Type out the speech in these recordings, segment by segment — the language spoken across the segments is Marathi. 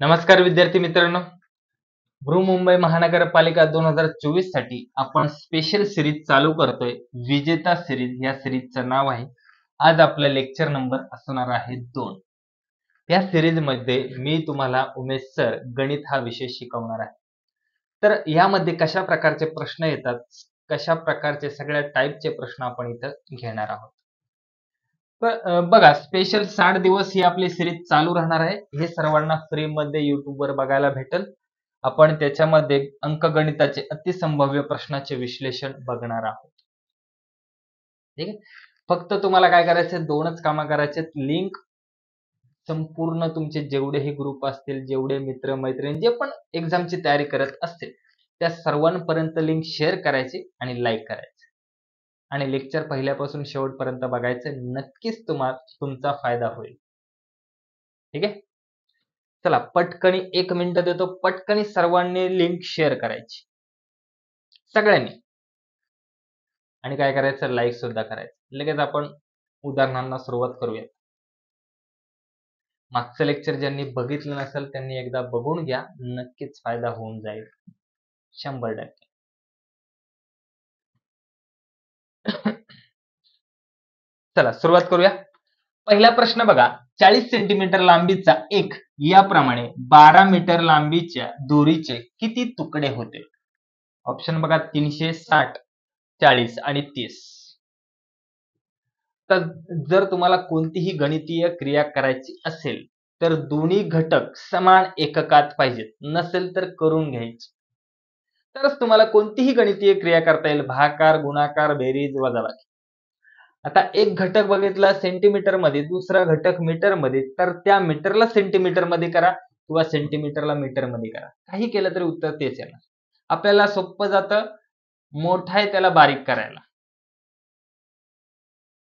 नमस्कार विद्यार्थी मित्रांनो. बृहन्मुंबई महानगरपालिका 2024 साठी आपण स्पेशल सिरीज चालू करतोय. विजेता सिरीज या सिरीजचं नाव आहे. आज आपला लेक्चर नंबर असणार आहे 2. या सिरीज मध्ये मी तुम्हाला उमेश सर गणित हा विषय शिकवणार आहे. तर यामध्ये कशा प्रकारचे प्रश्न येतात, कशा प्रकारचे सगळ्या टाईपचे प्रश्न आपण इथं घेणार आहोत. तर बघा, स्पेशल 60 दिवस ही आपली सिरीज चालू राहणार आहे. हे सर्वांना फ्री मध्ये YouTube वर बघायला भेटेल. आपण त्याच्यामध्ये अंकगणिताचे अतिसंभाव्य प्रश्नाचे विश्लेषण बघणार आहोत. ठीक आहे. फक्त तुम्हाला काय करायचं, दोनच कामं करायचे. लिंक संपूर्ण तुमचे जेवढेही ग्रुप असतील, जेवढे मित्र मैत्रिणी जे पण एक्झामची तयारी करत असतील त्या सर्वांपर्यंत लिंक शेअर करायची आणि लाईक करायची. आणि लेक्चर पहिल्यापासून शेवटपर्यंत बघायचं. नक्कीच तुमचा फायदा होईल. ठीक आहे. चला पटकनी 1 मिनिट देतो. पटकनी सर्वांनी लिंक शेअर करायची सगळ्यांनी, आणि काय करायचं, लाईक सुद्धा करायचं. लगेच आपण उदाहरणांना सुरुवात करूया. मागचं लेक्चर ज्यांनी बघितलं नसेल त्यांनी एकदा बघून घ्या, नक्कीच फायदा होऊन जाईल 100%. चला सुरुवात करूया. पहिला प्रश्न बघा. 40 सेंटीमीटर लांबीचा एक याप्रमाणे 12 मीटर लांबीच्या दोरीचे किती तुकडे होते? ऑप्शन बघा, 360, 40 आणि 30. तर जर तुम्हाला कोणतीही गणितीय क्रिया करायची असेल तर दोन्ही घटक समान एककात पाहिजेत, नसेल तर करून घ्यायची. तरच तुम्हाला कोणतीही गणितीय क्रिया करता येईल. भागाकार, गुणाकार, बेरीज, वजाबाकी. आता एक घटक बघितला सेंटीमीटर मध्ये, दुसरा घटक मीटर मध्ये, तर त्या मीटरला सेंटीमीटर मध्ये करा किंवा सेंटीमीटरला मीटर मध्ये करा. काही केलं तरी उत्तर तेच येणार. आपल्याला सोपं जातं. मोठा आहे त्याला बारीक करायला.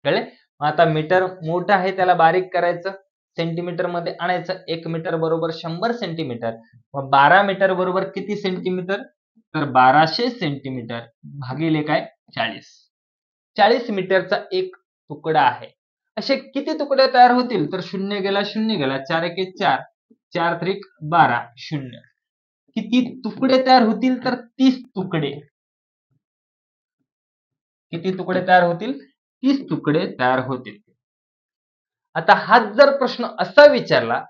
कळले? आता मीटर मोठा आहे त्याला बारीक करायचं, सेंटीमीटर मध्ये आणायचं. 1 मीटर बरोबर 100 सेंटीमीटर. मग 12 मीटर बरोबर किती सेंटीमीटर? तर 1200 सेंटीमीटर भागिले काय, 40. 40 मीटरचा एक तुकडा आहे. असे किती तुकडे तयार होतील? तर 0 गेला 0 गेला, 4 एके 4, 4 त्रिक 12, 0. किती तुकडे तयार होतील? तर 30 तुकडे. किती तुकडे तयार होतील? 30 तुकडे तयार होतील. आता हाच जर प्रश्न असा विचारला,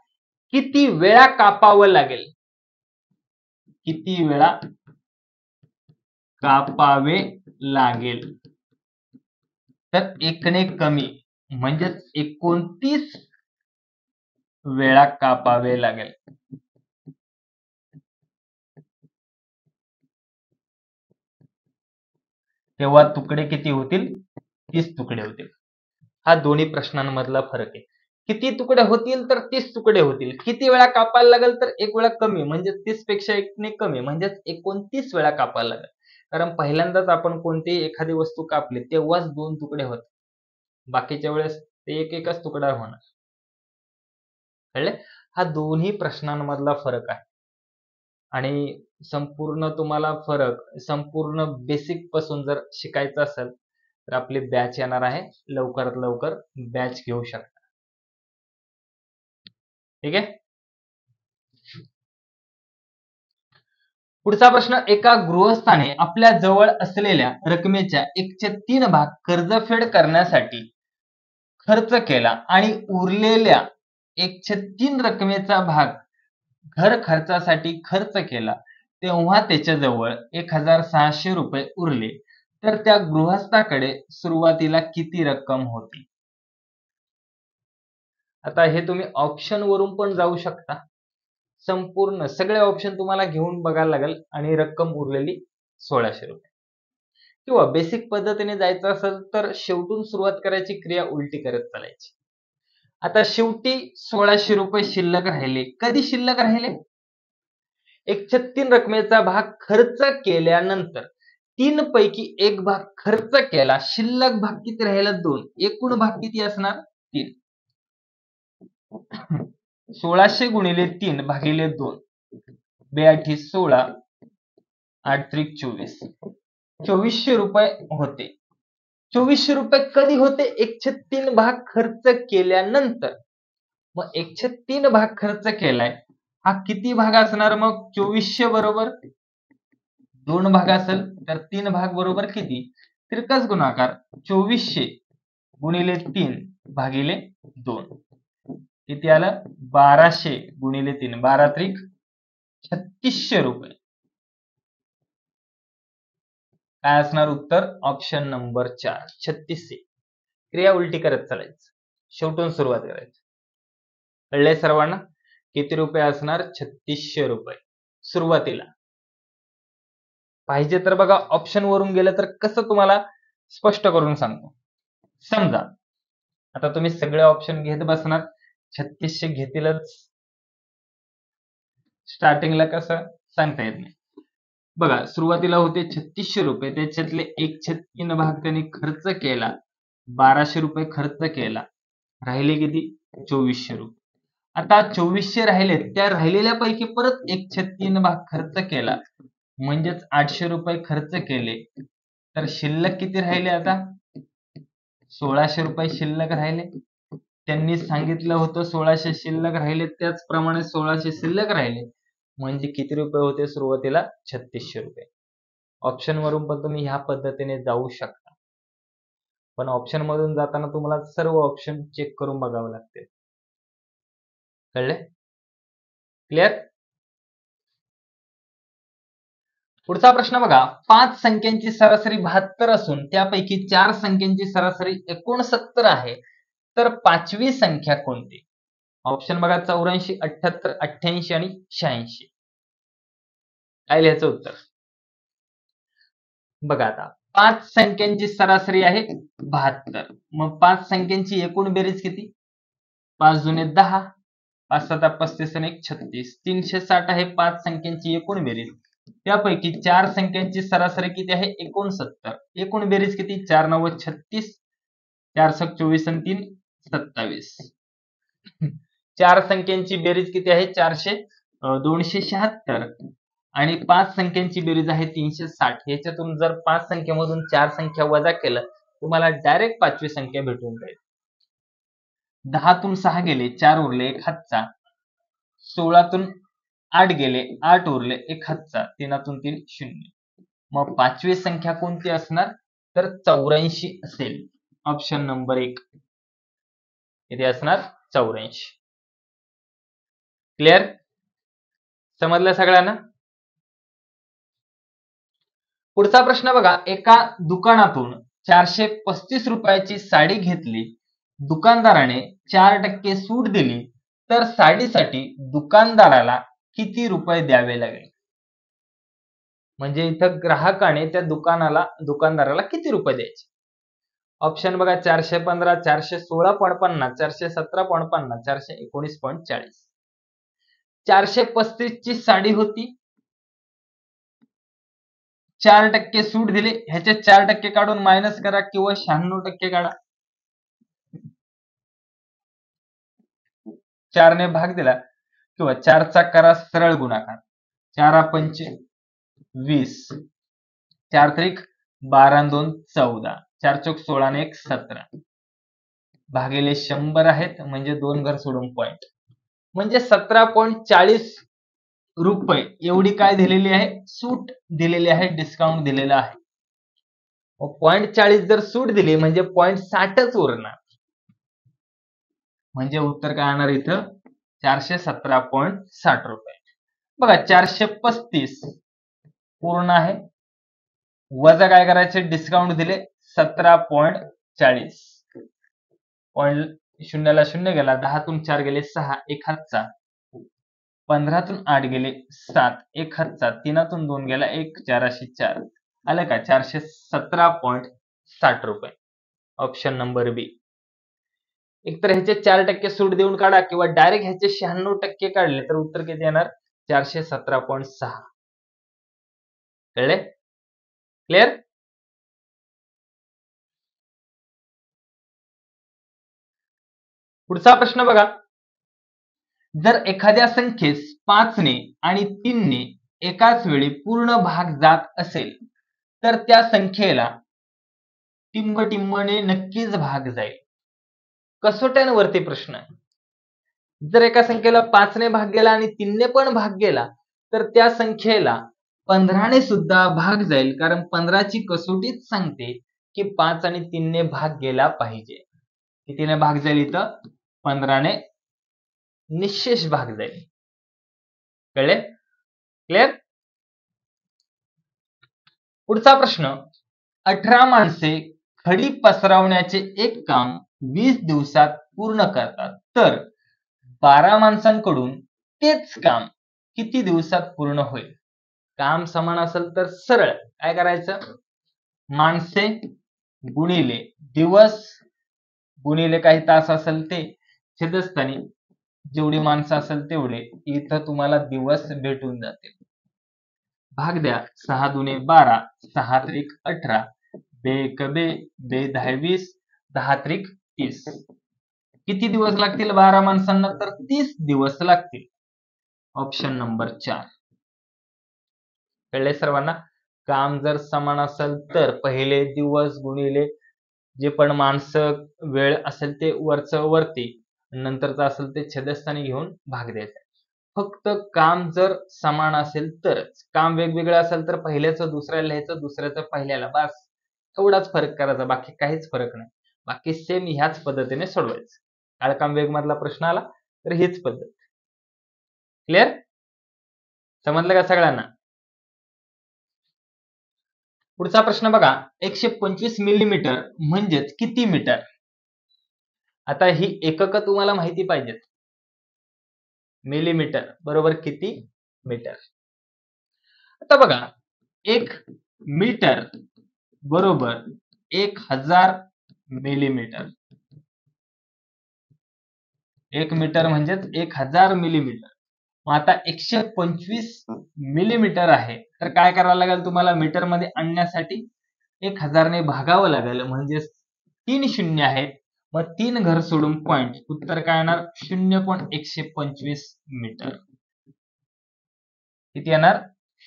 किती वेळा कापावं लागेल? किती वेळा कापावे लागेल? तर 1 ने कमी म्हणजेच 29 वेळा कापावे लागेल. तेव्हा तुकडे किती होतील? 30 तुकडे होतील. हा दोन्ही प्रश्नांमधला फरक आहे. किती तुकडे होतील? तर 30 तुकडे होतील. किती वेळा कापायला लागेल? तर 1 वेळा कमी, म्हणजे 30 पेक्षा 1 ने कमी, म्हणजेच 29 वेळा कापायला लागेल. कारण पहिल्यांदाच आपण कोणतीही एखादी वस्तू कापली तेव्हाच 2 तुकडे होतात. बाकीच्या वेळेस ते एकच तुकडा होणार. कळले? हा दोन्ही प्रश्नांमधला फरक आहे. आणि संपूर्ण तुम्हाला फरक संपूर्ण बेसिक पासून जर शिकायचं असेल तर आपली बॅच येणार आहे. लवकरात लवकर बॅच घेऊ शकता. ठीक आहे. पुढचा प्रश्न. एका गृहस्थाने आपल्या जवळ असलेल्या रकमेच्या 1/3 भाग कर्जफेड करण्यासाठी खर्च केला आणि उरलेल्या 1/3 रकमेचा भाग घर खर्चासाठी खर्च केला, तेव्हा त्याच्याजवळ 1600 रुपये उरले. तर त्या गृहस्थाकडे सुरुवातीला किती रक्कम होती? आता हे तुम्ही ऑप्शन वरून पण जाऊ शकता. संपूर्ण सगळे ऑप्शन तुम्हाला घेऊन बघायला लागेल आणि रक्कम उरलेली 1600 रुपये. किंवा बेसिक पद्धतीने जायचं असेल तर शेवटून सुरुवात करायची, क्रिया उलटी करत चालायची. आता शेवटी 1600 रुपये शिल्लक राहिले. कधी शिल्लक राहिले? 1/3 रकमेचा भाग खर्च केल्यानंतर 3 पैकी 1 भाग खर्च केला, शिल्लक भाग किती राहिला? 2. एकूण भाग किती असणार? 3. 1600 गुणिले 3 भागिले 2, 2 16, 8 24. 2400 रुपये होते. 2400 रुपये कधी होते? 1/3 भाग खर्च केल्यानंतर. मग 1/3 भाग खर्च केलाय, हा किती भाग असणार मग? 2400 बरोबर 2 भाग असेल तर 3 भाग बरोबर किती? तिरकस गुणाकार 2400 गुणिले 3 भागिले 2 किती आलं? 1200 गुणिले 3 12 त्रिक 3600 रुपये. काय असणार उत्तर? Option number 4 3600. क्रिया उलटी करत चालायचं, शेवटून सुरुवात करायची. कळलंय सर्वांना? किती रुपये असणार? 3600 रुपये सुरुवातीला. पाहिजे तर बघा ऑप्शन वरून गेलं तर कसं तुम्हाला स्पष्ट करून सांगतो. समजा आता तुम्ही सगळे ऑप्शन घेत बसणार, 3600 घेतीलच. स्टार्टिंगला कसं सांगता येत नाही. बघा सुरुवातीला होते 3600 रुपये, त्याच्यातले 1/3 भाग त्यांनी खर्च केला, 1200 रुपये खर्च केला, राहिले किती? 2400 रुपये. आता 2400 राहिले, त्या राहिलेल्यापैकी परत 1/3 भाग खर्च केला, म्हणजेच 800 रुपये खर्च केले, तर शिल्लक किती राहिले? आता 1600 रुपये शिल्लक राहिले. त्यांनी सांगितलं होतं 1600 शिल्लक राहिले, त्याचप्रमाणे 1600 शिल्लक राहिले, म्हणजे किती रुपये होते सुरुवातीला? 3600 रुपये. ऑप्शन वरून पण तुम्ही ह्या पद्धतीने जाऊ शकता, पण ऑप्शन मधून जाताना तुम्हाला सर्व ऑप्शन चेक करून बघावे लागते. कळले? क्लिअर? पुढचा प्रश्न बघा, 5 संख्यांची सरासरी 72 असून त्यापैकी 4 संख्यांची सरासरी 69 आहे, तर पाचवी संख्या कोणती? ऑप्शन बघा 84, 78, 88 आणि 86. काय लिहायचं उत्तर? बघा आता 5 संख्यांची सरासरी आहे 72, मग 5 संख्यांची एकूण बेरीज किती? 5 दुने 10, 5 7 35 आणि 1 36, 360 आहे 5 संख्यांची एकूण बेरीज. त्यापैकी 4 संख्यांची सरासरी किती आहे? 69. एकूण बेरीज किती? 4 9 36, 4 7 24 आणि 3 27. 4 संख्यांची बेरीज किती आहे? 276 आणि 5 संख्यांची बेरीज आहे 360. याच्यातून जर 5 संख्येमधून 4 संख्या वजा केलं, तुम्हाला डायरेक्ट पाचवी संख्या भेटून जाईल. 10 तून 6 गेले, 4 उरले, 1 हातचा. 16 तून 8 गेले, 8 उरले, 1 हातचा. 3 तून 3 0. मग पाचवी संख्या कोणती असणार? तर 84 असेल. Option number 1. किती असणार? 84. क्लिअर? समजलं सगळ्यांना? पुढचा प्रश्न बघा, एका दुकानातून 435 रुपयाची साडी घेतली, दुकानदाराने 4% सूट दिली, तर साडीसाठी दुकानदाराला किती रुपये द्यावे लागेल? म्हणजे इथं ग्राहकाने त्या दुकानदाराला किती रुपये द्यायचे? ऑप्शन बघा 415, 416.50, 417.50, 419.40. 435 ची साडी होती, 4% सूट दिली, ह्याचे 4% काढून मायनस करा किंवा 96% काढा. 4 ने भाग दिला किंवा 4 चा करा सरळ गुणाकार. 4 पंच 20, 4 त्रिक 12 2 14, 4 चौक 16 आणि 1 17 भागिले 100 आहेत, म्हणजे 2 घर सोडून पॉइंट, म्हणजे 17.40 रुपये एवढी काय दिलेली आहे? सूट दिलेली आहे, डिस्काउंट दिलेला आहे. 0.40 जर सूट दिली म्हणजे 0.60च उरणार, म्हणजे उत्तर काय येणार इथं? 417.60 रुपये. बघा 435 पूर्ण आहे, वजा काय करायचे? डिस्काउंट दिले 17.40. पॉइंट शून्याला शून्य गेला, 10 तून 4 गेले 6, 1 हातचा. 15 तून 8 गेले 7, 1 हातचा. 3 तून 2 गेला 1, 4 अशी 4. आलं का? 417.60 रुपये. ऑप्शन नंबर बी. एकतर ह्याचे 4% सूट देऊन काढा किंवा डायरेक्ट ह्याचे 96% काढले तर उत्तर किती येणार? 417.6. कळले? क्लिअर? पुढचा प्रश्न बघा, जर एखाद्या संख्येस 5 ने आणि 3 ने एकाच वेळी पूर्ण भाग जात असेल, तर त्या संख्येला टिंबटिंबने नक्कीच भाग जाईल. कसोट्यांवरती प्रश्न आहे. जर एका संख्येला 5 ने भाग गेला आणि 3 ने पण भाग गेला तर त्या संख्येला 15 ने सुद्धा भाग जाईल, कारण 15 ची कसोटीच सांगते की 5 आणि 3 ने भाग गेला पाहिजे. कितीने भाग जाईल इथं? 15 ने निशेष भाग जाईल. कळले? क्लिअर? पुढचा प्रश्न, 18 माणसे खडी पसरवण्याचे एक काम 20 दिवसात पूर्ण करतात, तर 12 माणसांकडून तेच काम किती दिवसात पूर्ण होईल? काम समान असेल तर सरळ काय करायचं? माणसे गुणिले दिवस गुणिले काही तास असेल ते, छेदस्थानी जेवढी माणसं असेल तेवढे, इथं तुम्हाला दिवस भेटून जातील. भाग द्या. 6 दुने 12, 6 त्रिक 18, बे एक बे, बे 10 20, 10 त्रिक 30. किती दिवस लागतील 12 माणसांना? तर 30 दिवस लागतील. Option number 4. कळले सर्वांना? काम जर समान असेल तर पहिले दिवस गुणिले जे पण माणसं वेळ असेल ते वरचं वरती, नंतरचं असेल ते छेदस्थानी घेऊन भाग द्यायचा. फक्त काम जर समान असेल तरच. काम वेगवेगळं असेल तर पहिल्याचं दुसऱ्याला लिहायचं, दुसऱ्याचं पहिल्याला, बस एवढाच फरक करायचा, बाकी काहीच फरक नाही. बाकी सेम ह्याच पद्धतीने सोडवायचं. काळकाम वेग मधला प्रश्न आला तर हीच पद्धत. क्लिअर? समजलं का सगळ्यांना? पुढचा प्रश्न बघा, 125 मिलीमीटर म्हणजेच किती मीटर? आता ही एकक तुम्हाला माहिती पाहिजेत. मिलीमीटर बरोबर किती मीटर? आता बघा, 1 मीटर बरोबर 1000 मिलीमीटर. 1 मीटर म्हणजेच 1000 मिलीमीटर. मग आता 125 मिलीमीटर आहे, तर काय करावं लागेल तुम्हाला? मीटर मध्ये आणण्यासाठी 1000 ने भागावं लागेल, म्हणजे 3 शून्य आहेत. मग 3 घर सोडून पॉइंट, उत्तर काय येणार? 0.125 मीटर. किती येणार?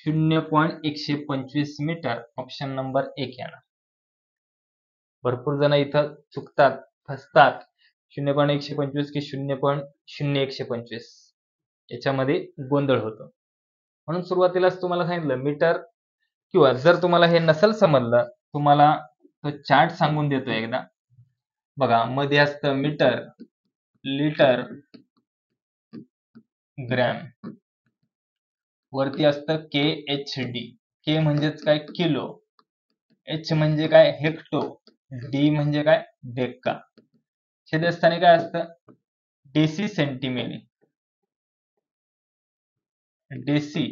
0.125 मीटर. ऑप्शन नंबर 1 येणार. भरपूर जण इथं चुकतात, फसतात. 0.125 की 0.0125 याच्यामध्ये गोंधळ होतो. म्हणून सुरुवातीलाच तुम्हाला सांगितलं मीटर, किंवा जर तुम्हाला हे नसेल समजलं, तुम्हाला तो चार्ट सांगून देतो एकदा. बघा, मध्ये असतं मीटर, लिटर, ग्रॅम, वरती असतं KHD. के म्हणजेच काय? किलो. एच म्हणजे काय? हेक्टो. डी म्हणजे काय? डेक्का. छेदस्थानी काय असतं? डेसी सेंटीमीली. डेसी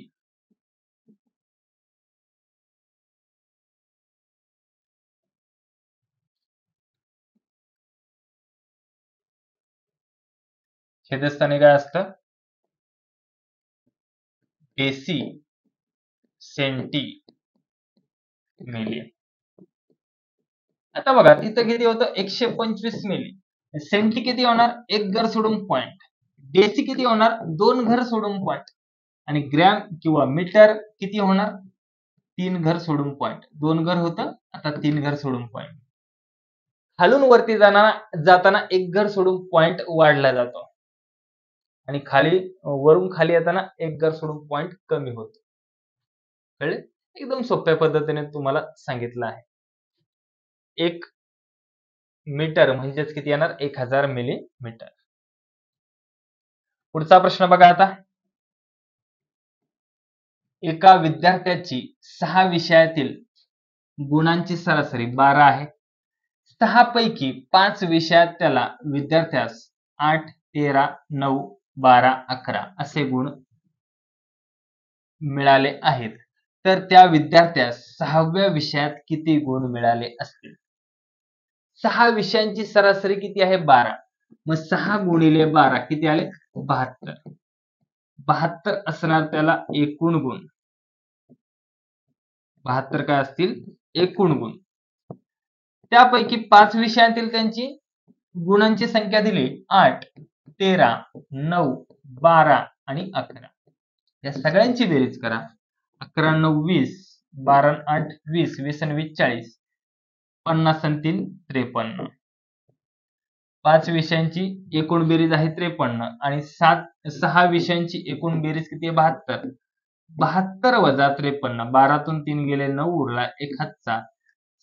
छेदस्थानी काय असतं? Deci centi milli. आता बघा, तिथं किती होतं? 125 मिली. सेंटी किती होणार? एक घर सोडून पॉइंट. डेसी किती होणार? 2 घर सोडून पॉइंट. आणि ग्रॅम किंवा मीटर किती होणार? 3 घर सोडून पॉइंट. 2 घर होतं, आता 3 घर सोडून पॉइंट. खालून वरती जाताना एक घर सोडून पॉइंट वाढला जातो, आणि वरून खाली येताना एक घर सोडून पॉइंट कमी होतो. कळले? एकदम सोप्या पद्धतीने तुम्हाला सांगितलं आहे. 1 मीटर म्हणजेच किती येणार? 1000 मिलीमीटर. पुढचा प्रश्न बघा आता. एका विद्यार्थ्याची 6 विषयातील गुणांची सरासरी 12 आहे. 6 पैकी 5 विषयात त्याला विद्यार्थ्यास 8, 13, 9, 12, 11 असे गुण मिळाले आहेत, तर त्या विद्यार्थ्यास 6व्या विषयात किती गुण मिळाले असतील? 6 विषयांची सरासरी किती आहे? 12. मग 6 गुणिले 12 किती आले? 72. 72 असणार त्याला एकूण गुण. 72 काय असतील? एकूण गुण. त्यापैकी 5 विषयांतील त्यांची गुणांची संख्या दिली 8, 13, 9, 12 आणि 11. या सगळ्यांची बेरीज करा. 11 9 20, 12 8 20, 20 आणि 20 40, 50 आणि 3 53. 5 विषयांची एकूण बेरीज आहे 53 आणि 6 विषयांची एकूण बेरीज किती आहे 72. 72 वजा 53, 12तून 3 गेले 9 उरला, 1 हातचा,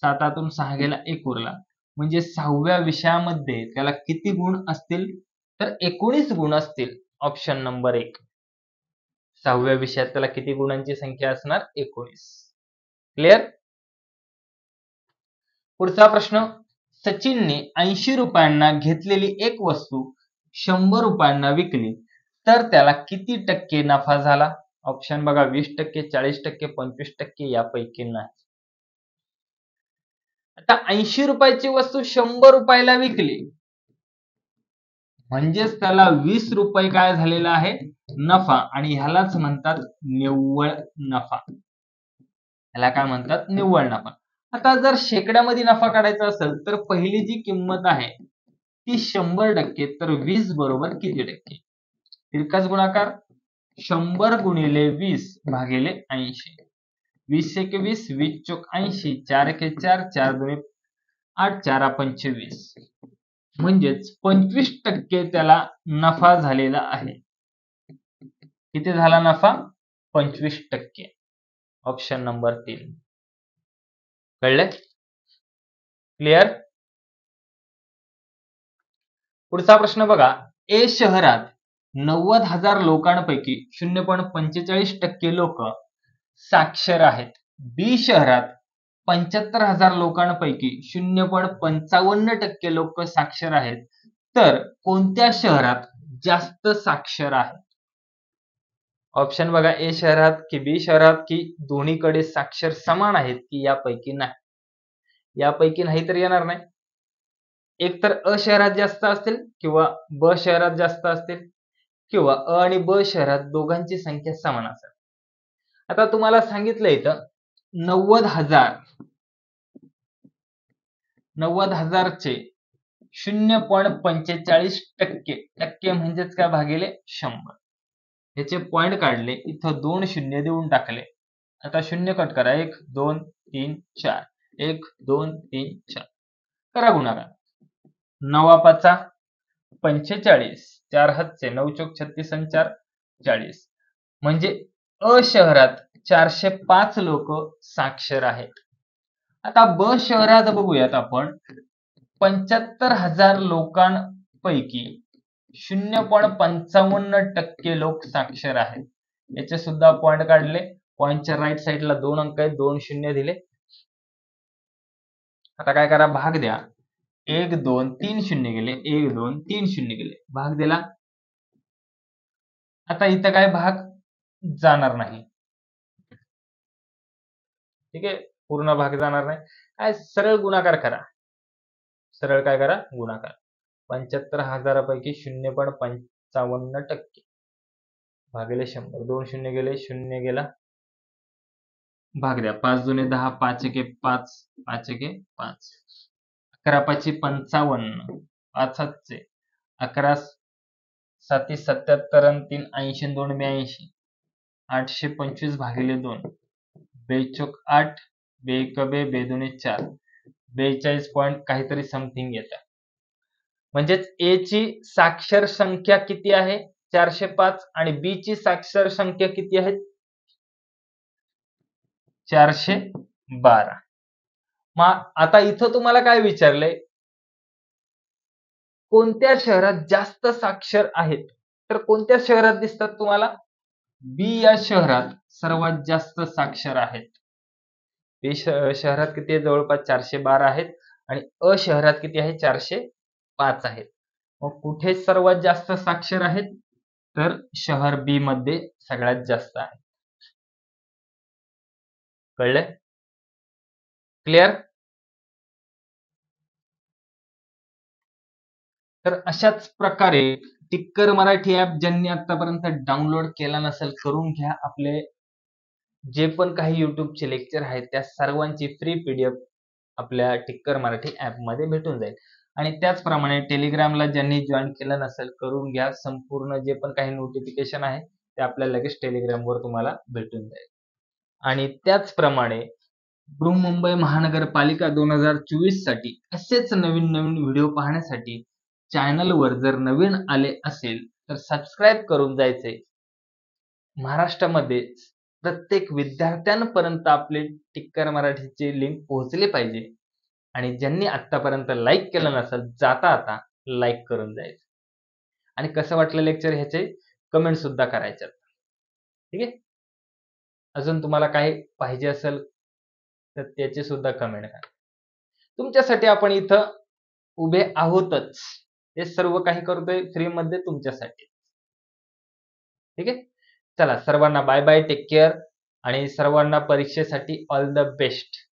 7तून 6 गेला 1 उरला. म्हणजे 6व्या विषयामध्ये त्याला किती गुण असतील? तर 19 गुण असतील. Option number 1. 6व्या विषयात त्याला किती गुणांची संख्या असणार? 19. क्लिअर? पुढचा प्रश्न. सचिनने 80 रुपयांना घेतलेली एक वस्तू 100 रुपयांना विकली तर त्याला किती टक्के नफा झाला? ऑप्शन बघा, 20%, 40%, 25% यापैकी नाही. आता 80 रुपयाची वस्तू 100 रुपयाला विकली म्हणजेच त्याला 20 रुपये काय झालेला आहे? नफा. आणि ह्यालाच म्हणतात निव्वळ नफा. ह्याला काय म्हणतात? निव्वळ नफा. आता जर शेकड्यामध्ये नफा काढायचा असेल तर पहिली जी किंमत आहे ती 100%, तर 20 बरोबर किती टक्के? तिरकाच गुणाकार 100 गुणिले 20 भागिले 80. 20 एके 20, 20 चोक 80, 4 एके 4, 4 दुणे 8, 4 25. म्हणजेच 25% त्याला नफा झालेला आहे. किती झाला नफा? 25%. Option number 3. कळलंय? क्लिअर? पुढचा प्रश्न बघा. ए शहरात 90,000 लोकांपैकी 0.45% लोक साक्षर आहेत. बी शहरात 75,000 लोकांपैकी 0.55% लोक साक्षर आहेत. तर कोणत्या शहरात जास्त साक्षर आहेत? ऑप्शन बघा, ए शहरात की बी शहरात की दोन्हीकडे साक्षर समान आहेत की यापैकी नाही. यापैकी नाही तर येणार नाही. एक तर अ शहरात जास्त असतील किंवा ब शहरात जास्त असतील किंवा अ आणि ब शहरात दोघांची संख्या समान असेल. आता तुम्हाला सांगितलं इथं 90,000 चे 0.45% टक्के म्हणजेच काय भागिले 100. याचे पॉइंट काढले, इथं 2 शून्य देऊन टाकले. आता शून्य कट करा. 1 2 3 4, 1 2 3 4. करा गुणाकार. 9 45, 4 हातचे 9 चोक 36 आणि 4 40. म्हणजे अ शहरात 405 लोक साक्षर आहेत. आता ब शहरात बघूयात आपण. 75,000 लोकांपैकी 0.55% लोक साक्षर आहेत. याचे सुद्धा पॉइंट काढले. पॉइंटच्या राईट साईडला 2 अंक आहेत, 2 शून्य दिले. आता काय करा, भाग द्या. 1 2 3 शून्य गेले, 1 2 3 शून्य गेले, भाग दिला. आता इथं काय भाग जाणार नाही. ठीक आहे, पूर्ण भाग जाणार नाही. काय सरळ गुणाकार करा. सरळ काय करा, गुणाकार. 75,000 पैकी 0.55% भागिले 100. 2 शून्य गेले, शून्य गेला, भाग द्या. 5 दुणे 10, 5 एके 5, 5 एके 5. 11 5 55, 5 हातचे 11 7 77 आणि 3 80 आणि 2 82. 825 भागिले 2, 2 चोक 8, 2 1 2, 2 दुणे 4, 42 पॉइंट काहीतरी समथिंग येतं. म्हणजेच ए ची साक्षर संख्या किती आहे? 405 आणि बी ची साक्षर संख्या किती आहे? 412. मग आता इथं तुम्हाला काय विचारलंय? कोणत्या शहरात जास्त साक्षर आहेत? तर कोणत्या शहरात दिसतात तुम्हाला? बी या शहरात सर्वात जास्त साक्षर आहेत. बी शहरात किती आहे? जवळपास 412 आहेत आणि अ शहरात किती आहे? 405 आहेत. मग कुठे सर्वात जास्त साक्षर आहेत? तर शहर बी मध्ये सगळ्यात जास्त आहे. कळलंय? क्लिअर? तर अशाच प्रकारे टिक्कर मराठी ऍप ज्यांनी आतापर्यंत डाउनलोड केला नसेल करून घ्या. आपले जे पण काही युट्यूबचे लेक्चर आहेत त्या सर्वांची फ्री पीडीएफ आपल्या टिक्कर मराठी ऍप मध्ये भेटून जाईल. आणि त्याचप्रमाणे टेलिग्रामला ज्यांनी जॉईन केलं नसेल करून घ्या. संपूर्ण जे पण काही नोटिफिकेशन आहे ते आपल्याला लगेच टेलिग्रामवर तुम्हाला भेटून जाईल. आणि त्याचप्रमाणे बृहन्मुंबई महानगरपालिका 2024 साठी असेच नवीन नवीन व्हिडिओ पाहण्यासाठी चॅनलवर जर नवीन आले असेल तर सबस्क्राईब करून जायचे. महाराष्ट्रामध्ये प्रत्येक विद्यार्थ्यांपर्यंत आपले टिक्कर मराठीचे लिंक पोहोचले पाहिजे आणि ज्यांनी आतापर्यंत लाईक केलं नसेल जाता आता लाईक करून जायचं. आणि कसं वाटलं लेक्चर ह्याचे कमेंट सुद्धा करायच्यात. ठीक आहे. अजून तुम्हाला काही पाहिजे असेल तर त्याचे सुद्धा कमेंट करा. तुमच्यासाठी आपण इथं उभे आहोतच. हे सर्व काही करतोय फ्रीमध्ये तुमच्यासाठी. ठीक आहे. चला सर्वांना बाय बाय, टेक केअर आणि सर्वांना परीक्षेसाठी ऑल द बेस्ट.